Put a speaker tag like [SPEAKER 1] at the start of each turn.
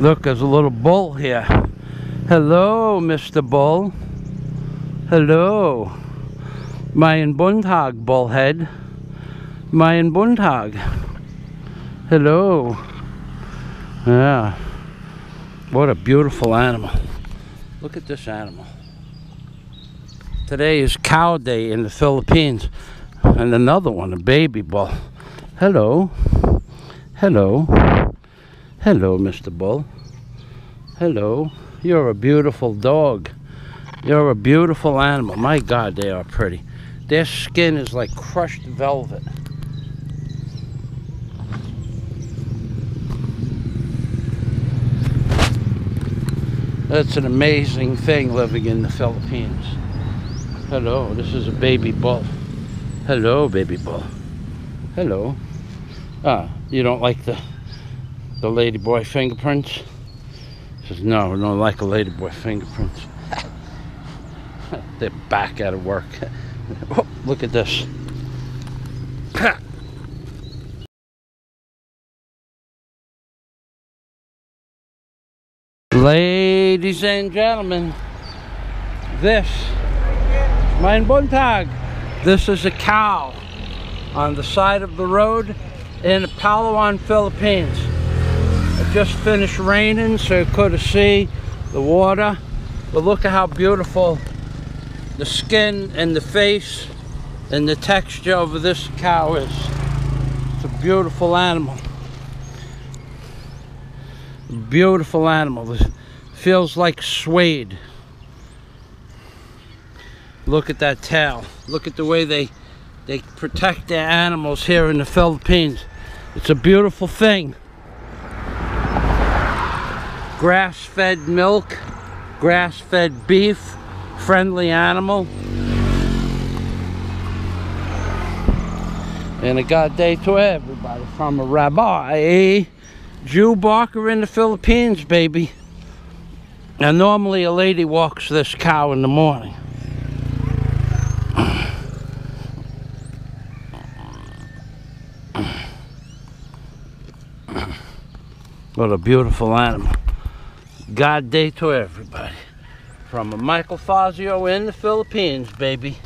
[SPEAKER 1] Look, there's a little bull here. Hello, Mr. Bull. Hello. Mein Bundtag, bullhead. Mein Bundtag. Hello. Yeah. What a beautiful animal. Look at this animal. Today is cow day in the Philippines. And another one, a baby bull. Hello. Hello. Hello, Mr. Bull. Hello. You're a beautiful dog. You're a beautiful animal. My God, they are pretty. Their skin is like crushed velvet. That's an amazing thing living in the Philippines. Hello, this is a baby bull. Hello, baby bull. Hello. Ah, you don't like the ladyboy fingerprints? He says, no, I don't like a ladyboy fingerprints. They're back out of work. Oh, look at this. Ladies and gentlemen, this, mein Bundtag, this is a cow on the side of the road in Palawan, Philippines. It just finished raining, so you could see the water. But look at how beautiful the skin and the face and the texture of this cow is. It's a beautiful animal. Beautiful animal. It feels like suede. Look at that tail. Look at the way they protect their animals here in the Philippines. It's a beautiful thing. Grass-fed milk, grass-fed beef, friendly animal. And a God day to everybody from a rabbi, Jew Barker in the Philippines, baby. Now normally a lady walks this cow in the morning. What a beautiful animal. God day to everybody. From a Michael Fazio in the Philippines, baby.